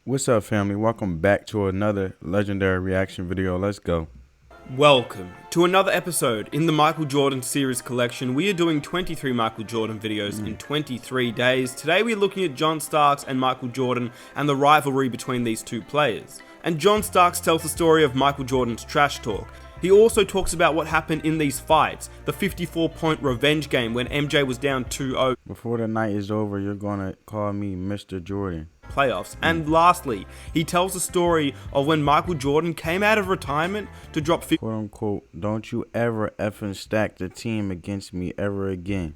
What's up, family? Welcome back to another legendary reaction video. Let's go. Welcome to another episode in the Michael Jordan series collection. We are doing 23 Michael Jordan videos in 23 days. Today we're looking at John Starks and Michael Jordan and the rivalry between these two players. And John Starks tells the story of Michael Jordan's trash talk. He also talks about what happened in these fights, the 54-point revenge game when MJ was down 2-0. Before the night is over, you're gonna call me Mr. Jordan. Playoffs. And lastly, he tells the story of when Michael Jordan came out of retirement to drop Quote unquote, don't you ever effing stack the team against me ever again.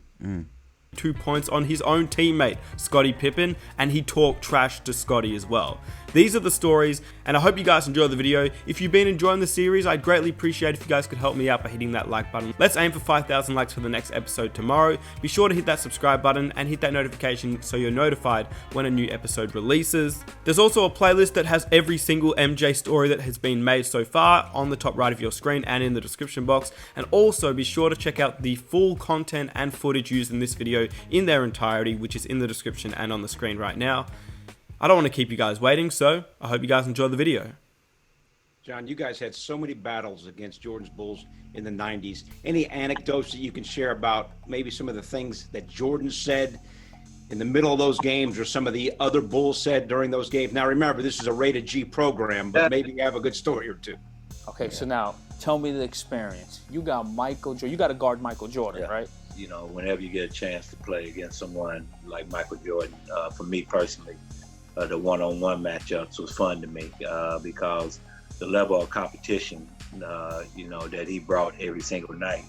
2 points on his own teammate, Scottie Pippen, and he talked trash to Scottie as well. These are the stories, and I hope you guys enjoy the video. If you've been enjoying the series, I'd greatly appreciate if you guys could help me out by hitting that like button. Let's aim for 5,000 likes for the next episode tomorrow. Be sure to hit that subscribe button and hit that notification so you're notified when a new episode releases. There's also a playlist that has every single MJ story that has been made so far on the top right of your screen and in the description box. And also be sure to check out the full content and footage used in this video in their entirety, which is in the description and on the screen right now. I don't want to keep you guys waiting, so I hope you guys enjoy the video. John, you guys had so many battles against Jordan's Bulls in the 90s. Any anecdotes that you can share about maybe some of the things that Jordan said in the middle of those games or some of the other Bulls said during those games? Now, remember, this is a rated G program, but maybe you have a good story or two. Okay, so now tell me the experience. You got Michael Jordan. You got to guard Michael Jordan, right? You know, whenever you get a chance to play against someone like Michael Jordan, for me personally, the one-on-one matchups was fun to me because the level of competition, you know, that he brought every single night,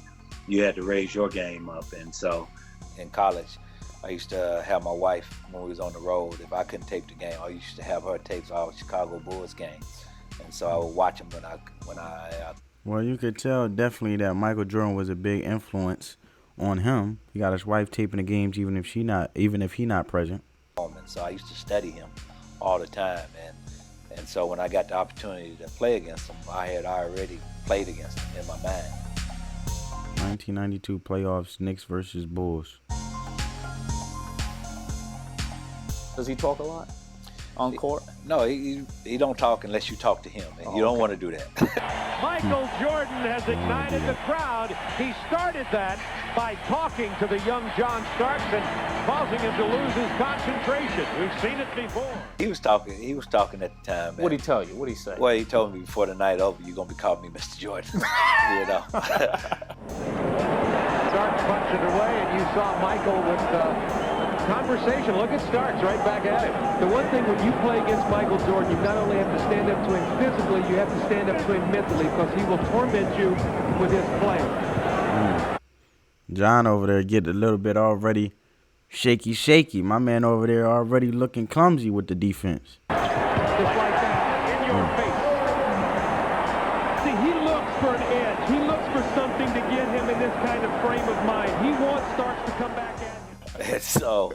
you had to raise your game up. And so in college, I used to have my wife, when we was on the road, if I couldn't tape the game, I used to have her tape our Chicago Bulls games. And so I would watch them when I Well, you could tell definitely that Michael Jordan was a big influence on him. He got his wife taping the games even if he not present. And so I used to study him all the time, and so when I got the opportunity to play against him, I had already played against him in my mind. 1992 playoffs, Knicks versus Bulls. Does he talk a lot on court? No, he don't talk unless you talk to him, and you don't want to do that. Michael Jordan has ignited the crowd. He started that by talking to the young John Starks and causing him to lose his concentration. We've seen it before. He was talking at the time. What'd he tell you? What'd he say? Well, he told me before the night over, you're going to be calling me Mr. Jordan. You know. Starks punched it away, and you saw Michael with conversation. Look at Starks right back at him. The one thing when you play against Michael Jordan, you not only have to stand up to him physically, you have to stand up to him mentally because he will torment you with his play. John over there getting a little bit already shaky. My man over there already looking clumsy with the defense. Just like that, in your face. See, he looks for an edge. He looks for something to get him in this kind of frame of mind. He wants Starks to come back at him. And so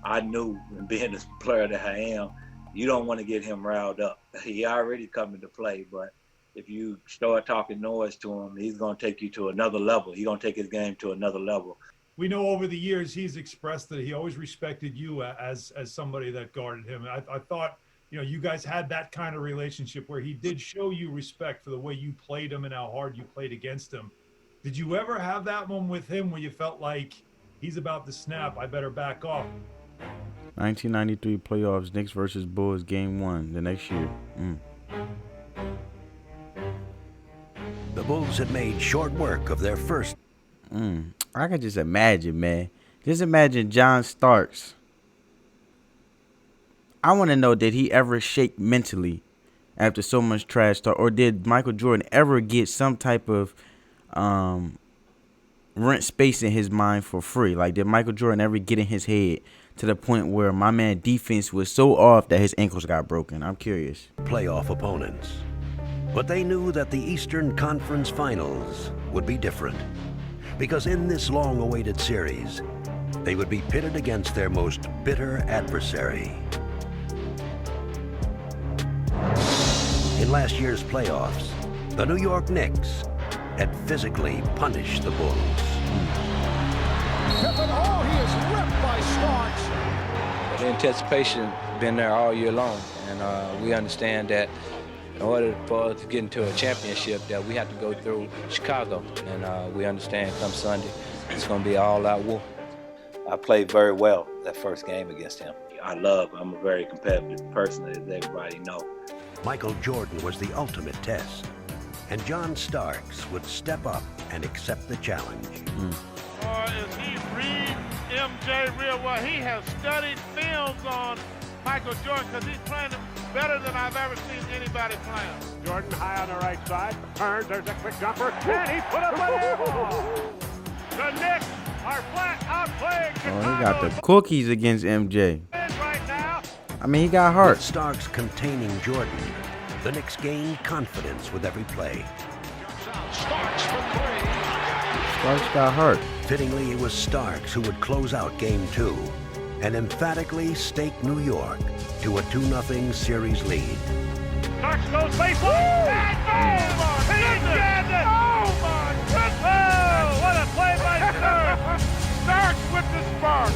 I knew, being the player that I am, you don't want to get him riled up. He already coming to play, but if you start talking noise to him, he's going to take you to another level. He's going to take his game to another level. We know over the years he's expressed that he always respected you as somebody that guarded him. I thought, you know, you guys had that kind of relationship where he did show you respect for the way you played him and how hard you played against him. Did you ever have that one with him where you felt like he's about to snap, I better back off? 1993 playoffs, Knicks versus Bulls, game 1 the next year. The Bulls had made short work of their first. I can just imagine, man. Just imagine John Starks. I want to know, did he ever shake mentally after so much trash talk? Or did Michael Jordan ever get some type of rent space in his mind for free? Like, did Michael Jordan ever get in his head to the point where my man defense was so off that his ankles got broken? I'm curious. Playoff opponents. But they knew that the Eastern Conference Finals would be different, because in this long-awaited series, they would be pitted against their most bitter adversary. In last year's playoffs, the New York Knicks had physically punished the Bulls. Pippen, oh, he is ripped by Starks. The anticipation been there all year long, and we understand that in order for us to get into a championship, that we have to go through Chicago, and we understand come Sunday, it's going to be an all-out war. I played very well that first game against him. I'm a very competitive person, as everybody knows. Michael Jordan was the ultimate test, and John Starks would step up and accept the challenge. Or is he reading MJ real well? He has studied films on Michael Jordan because he's playing him better than I've ever seen anybody play him. Jordan high on the right side, turns, there's a quick jumper, and he put up an air ball. The Knicks are flat out playing Chicago. Oh, he got the cookies against MJ. Right now. I mean, he got heart. With Starks containing Jordan, the Knicks gained confidence with every play. Starks for three. Starks got hurt. Fittingly, it was Starks who would close out Game 2 and emphatically stake New York to a 2-0 series lead. Starks goes baseline. And oh my goodness! Oh my goodness! Oh, what a play by Starks! Starks with the spark.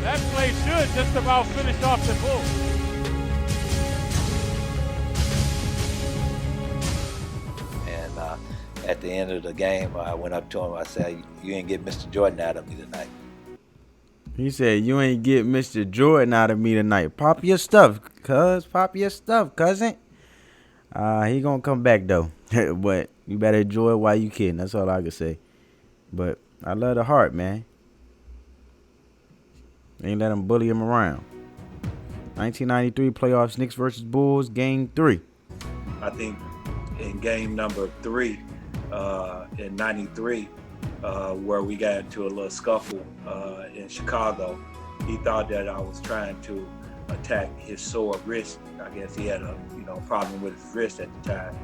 That play should just about finish off the Bulls. At the end of the game, I went up to him. I said, "You ain't get Mr. Jordan out of me tonight." He said, "You ain't get Mr. Jordan out of me tonight. Pop your stuff, cuz. Pop your stuff, cousin." He gonna come back though, but you better enjoy it while you can. That's all I can say. But I love the heart, man. Ain't let him bully him around. 1993 playoffs, Knicks versus Bulls, Game 3. I think in game number 3 in '93, where we got into a little scuffle in Chicago, he thought that I was trying to attack his sore wrist. I guess he had a problem with his wrist at the time,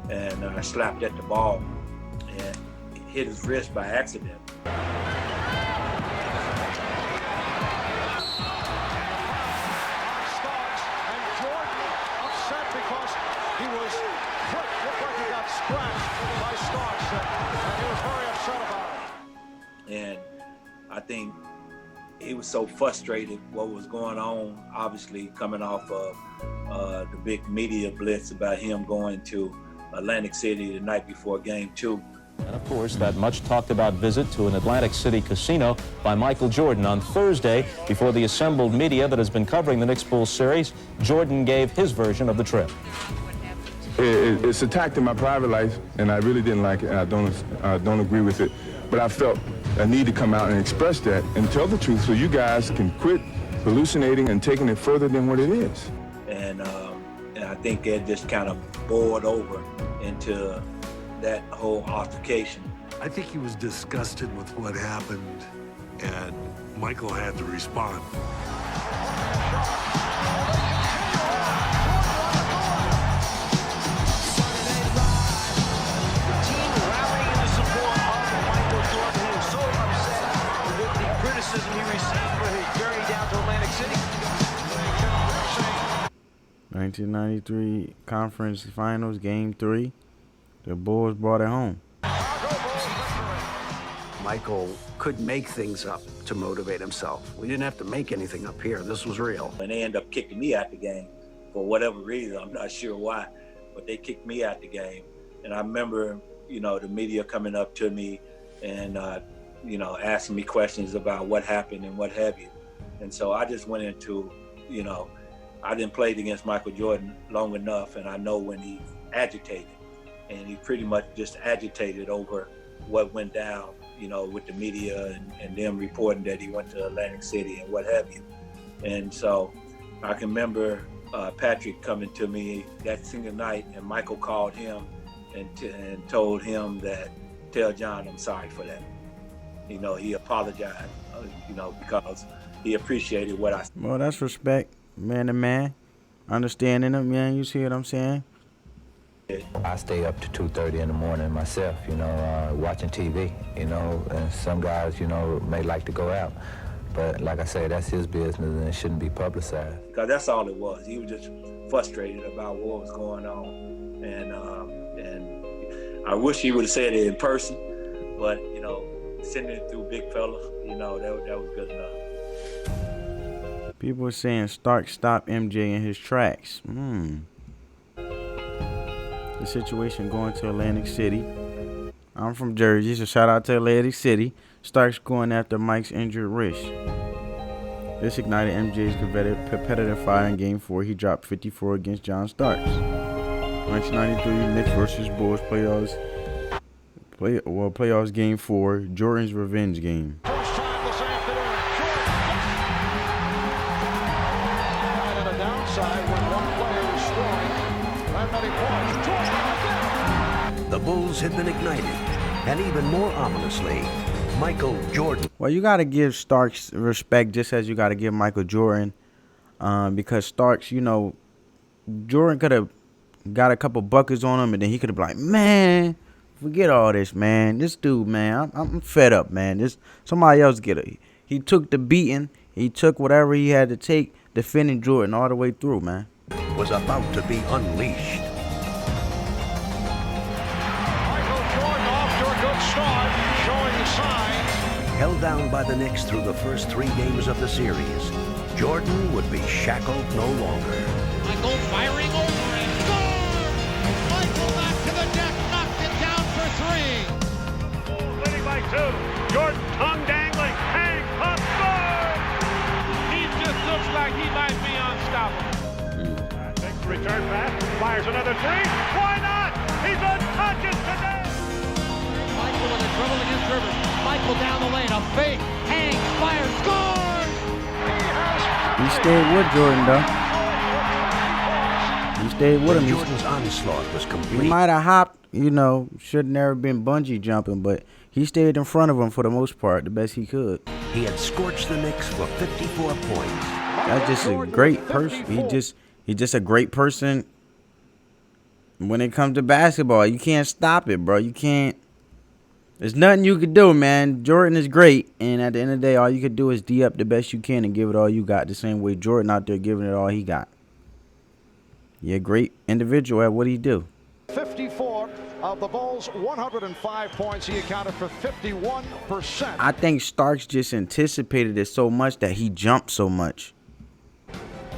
and I slapped at the ball and hit his wrist by accident. And I think he was so frustrated what was going on, obviously coming off of the big media blitz about him going to Atlantic City the night before Game 2. And of course, that much talked about visit to an Atlantic City casino by Michael Jordan on Thursday. Before the assembled media that has been covering the Knicks Bulls series, Jordan gave his version of the trip. It's attacked in my private life, and I really didn't like it, and I don't agree with it. But I felt a need to come out and express that and tell the truth so you guys can quit hallucinating and taking it further than what it is. And I think it just kind of boiled over into that whole altercation. I think he was disgusted with what happened, and Michael had to respond. He received for his journey down to Atlantic City. 1993 Conference Finals, Game 3. The Bulls brought it home. Michael could make things up to motivate himself. We didn't have to make anything up here. This was real. And they ended up kicking me out the game for whatever reason. I'm not sure why, but they kicked me out the game. And I remember, the media coming up to me and, asking me questions about what happened and what have you. And so I just went into, I didn't play against Michael Jordan long enough, and I know when he's agitated, and he pretty much just agitated over what went down, with the media and them reporting that he went to Atlantic City and what have you. And so I can remember Patrick coming to me that single night, and Michael called him and told him that, "Tell John I'm sorry for that." He apologized, because he appreciated what I said. Well, that's respect, man to man. Understanding him, man. You see what I'm saying? I stay up to 2:30 in the morning myself, watching TV, and some guys, may like to go out. But like I say, that's his business and it shouldn't be publicized. Because that's all it was. He was just frustrated about what was going on. And I wish he would have said it in person, but, sending it through big fella, that was good enough. People are saying Stark stopped MJ in his tracks. The situation going to Atlantic City. I'm from Jersey, so shout out to Atlantic City. Starks going after Mike's injured wrist. This ignited MJ's competitive fire in Game 4. He dropped 54 against John Starks. 1993 Knicks versus Bulls playoffs Game 4. Jordan's revenge game. First time this afternoon. Jordan. And a downside when one player is scoring that many points. Jordan. The Bulls had been ignited, and even more ominously, Michael Jordan. Well, you got to give Starks respect just as you got to give Michael Jordan, because Starks, you know, Jordan could have got a couple buckets on him, and then he could have been like, man, forget all this, man. This dude, man, I'm fed up, man. This somebody else get it. He took the beating. He took whatever he had to take, defending Jordan all the way through, man. Was about to be unleashed. Michael Jordan off to a good start, showing signs. Held down by the Knicks through the first 3 games of the series, Jordan would be shackled no longer. Michael firing over and score! Michael back to the deck, knocked it down for 3. Bulls leading by 2. Jordan tongue dangling, hang, pump, score! He just looks like he might be unstoppable. Takes the return pass, fires another 3. Why not? He's unconscious today. Michael with a dribble against Rivers. Michael down the lane, a fake, hangs, fires, scores! He stayed with Jordan, though. He stayed with him. Jordan's onslaught was complete. He might have hopped, you know, should never been bungee jumping, but he stayed in front of him for the most part, the best he could. He had scorched the Knicks for 54 points. That's just a great person. He's just a great person when it comes to basketball. You can't stop it, bro. You can't. There's nothing you could do, man. Jordan is great, and at the end of the day, all you could do is D up the best you can and give it all you got. The same way Jordan out there giving it all he got. You're a great individual at what he do. 54 of the Bulls' 105 points. He accounted for 51%. I think Starks just anticipated it so much that he jumped so much.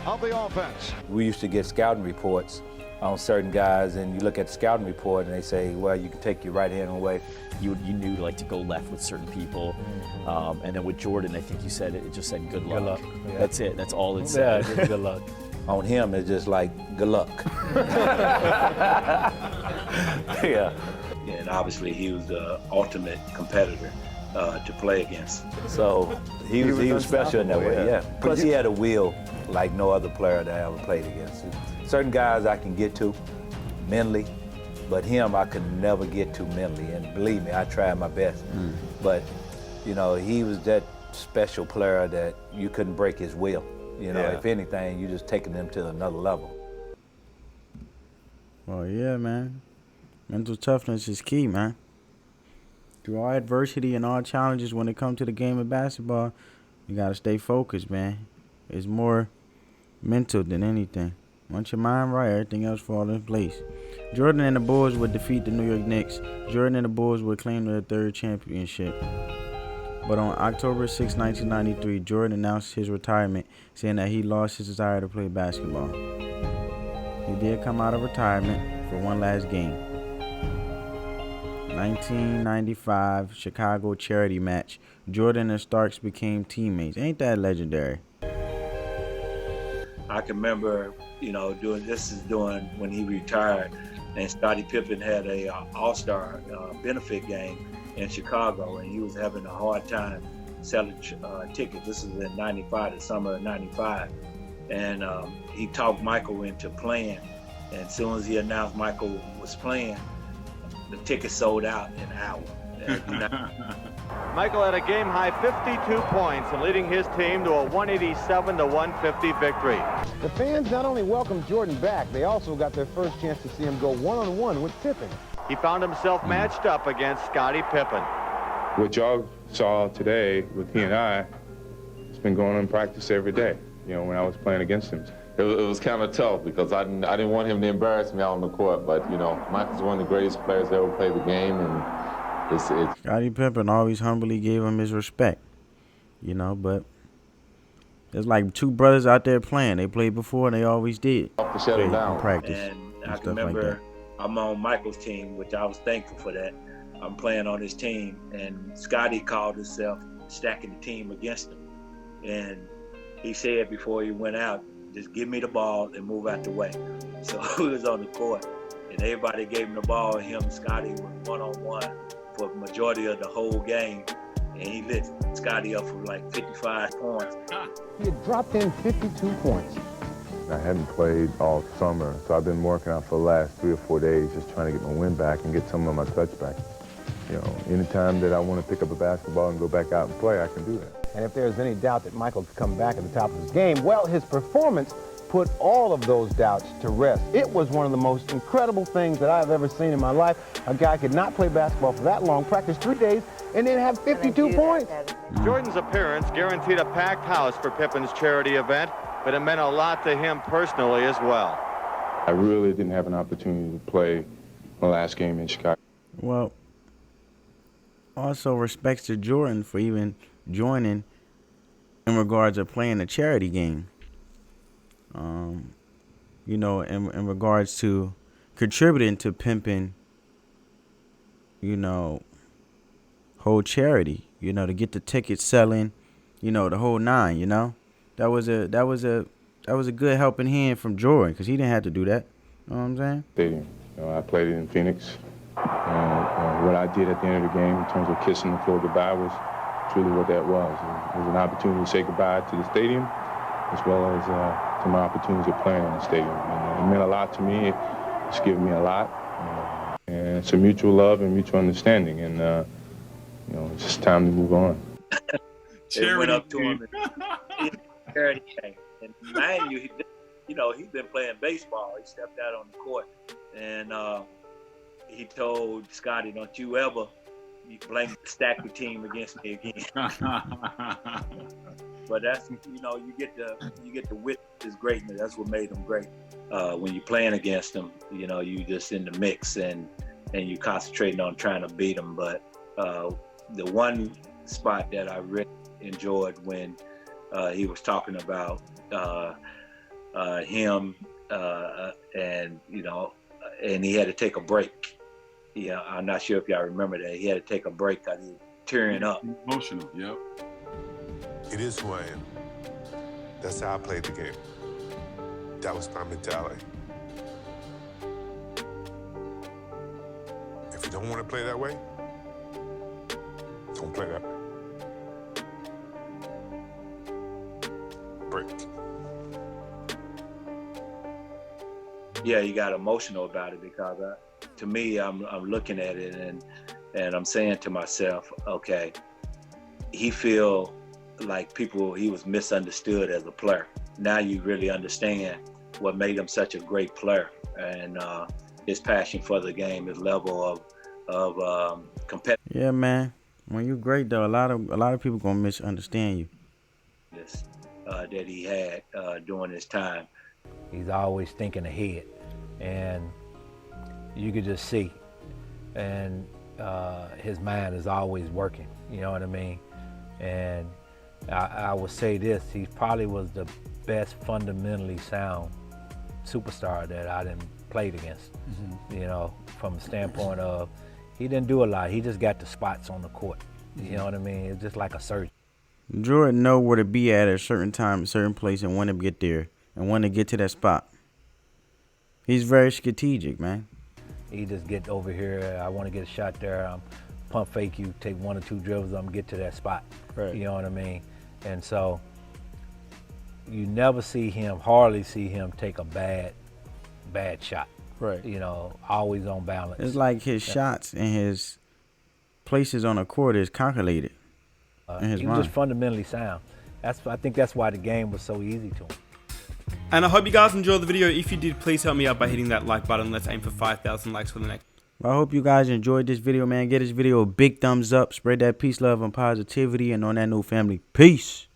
Of the offense. We used to get scouting reports on certain guys, and you look at the scouting report and they say, well, you can take your right hand away. You knew like to go left with certain people, and then with Jordan, I think you said it just said good luck. Good luck. Yeah. That's it. That's all it said. Yeah, good luck. On him, it's just like good luck. Yeah. And obviously, he was the ultimate competitor to play against. So he was special in that way. Yeah. Plus, he had a will like no other player that I ever played against. Certain guys I can get to mentally, but him I could never get to mentally. And believe me, I tried my best. But, you know, he was that special player that you couldn't break his will. You know, if anything, you just taking them to another level. Well, yeah, man. Mental toughness is key, man. Through all adversity and all challenges when it comes to the game of basketball, you got to stay focused, man. It's more mental than anything. Once your mind right, everything else falls in place. Jordan and the Bulls would defeat the New York Knicks. Jordan and the Bulls would claim their 3rd championship. But on October 6, 1993, Jordan announced his retirement, saying that he lost his desire to play basketball. He did come out of retirement for one last game. 1995 Chicago charity match. Jordan and Starks became teammates. Ain't that legendary? I can remember, you know, doing when he retired, and Scottie Pippen had a All-Star benefit game in Chicago, and he was having a hard time selling tickets. This is in '95, the summer of '95, and he talked Michael into playing. And as soon as he announced Michael was playing, the tickets sold out in an hour. Michael had a game-high 52 points and leading his team to a 187-150 victory. The fans not only welcomed Jordan back, they also got their first chance to see him go one-on-one with Pippen. He found himself matched up against Scottie Pippen. What y'all saw today with he and I, it's been going on in practice every day, you know, when I was playing against him. It was kind of tough because I didn't want him to embarrass me out on the court, but, you know, Michael's one of the greatest players that ever played the game, and it's Scottie Pippen always humbly gave him his respect, you know, but It's like two brothers out there playing. They played before and they always did. To shut it down. Practice. And I stuff can remember like that. I'm on Michael's team, which I was thankful for that. I'm playing on his team, and Scotty called himself stacking the team against him. And he said before he went out, just give me the ball and move out the way. So he was on the court, and everybody gave him the ball, and him and Scotty was one-on-one for the majority of the whole game. And he lit Scotty up for like 55 points. He had dropped in 52 points. I hadn't played all summer, so I've been working out for the last 3 or 4 days, just trying to get my wind back and get some of my touch back. You know, anytime that I want to pick up a basketball and go back out and play, I can do that. And if there's any doubt that Michael could come back at the top of his game, well, his performance put all of those doubts to rest. It was one of the most incredible things that I've ever seen in my life. A guy could not play basketball for that long, practice 3 days, and then have 52 points. Jordan's appearance guaranteed a packed house for Pippen's charity event, but it meant a lot to him personally as well. I really didn't have an opportunity to play my last game in Chicago. Well, also respects to Jordan for even joining in regards of playing a charity game. You know, in regards to contributing to pimping, you know, whole charity, you know, to get the tickets selling, you know, the whole nine, you know. That was a good helping hand from Jordan, because he didn't have to do that. You know what I'm saying? Stadium. You know, I played it in Phoenix. And what I did at the end of the game in terms of kissing the floor goodbye was truly what that was. It was an opportunity to say goodbye to the stadium, as well as to my opportunities of playing in the stadium. And it meant a lot to me. It's given me a lot. And it's a mutual love and mutual understanding. And, you know, it's just time to move on. It went up to him in charity game. And mind you, he's been playing baseball. He stepped out on the court. And he told Scotty, don't you ever stack the team against me again. But that's, you know, you get to witness his greatness. That's what made him great. When you're playing against him, you know, you just in the mix and you concentrating on trying to beat him. But the one spot that I really enjoyed when he was talking about him and, you know, and he had to take a break. Yeah, I'm not sure if y'all remember that. He had to take a break because he was tearing up. Emotional, yep. It is who I am. That's how I played the game. That was my mentality. If you don't want to play that way, don't play that way. Break. Yeah, he got emotional about it because to me, I'm looking at it and I'm saying to myself, okay, he feel like he was misunderstood as a player. Now you really understand what made him such a great player, and his passion for the game, his level of competitiveness. Yeah, man. When you're great though, a lot of people gonna misunderstand you. That he had during his time. He's always thinking ahead, and you could just see, and his mind is always working, you know what I mean? And I would say this, he probably was the best fundamentally sound superstar that I done played against, you know, from the standpoint of he didn't do a lot, he just got the spots on the court, you know what I mean? It's just like a surgeon. Jordan know where to be at a certain time, a certain place, and when to get there, and when to get to that spot. He's very strategic, man. He just get over here, I want to get a shot there, pump fake you, take 1 or 2 dribbles, I'm gonna get to that spot. Right. You know what I mean? And so you never hardly see him take a bad shot. Right. You know, always on balance. It's like his shots and his places on the court is calculated. He was just fundamentally sound. I think that's why the game was so easy to him. And I hope you guys enjoyed the video. If you did, please help me out by hitting that like button. Let's aim for 5,000 likes for the next. I hope you guys enjoyed this video, man. Get this video a big thumbs up. Spread that peace, love, and positivity. And on that note, family, peace.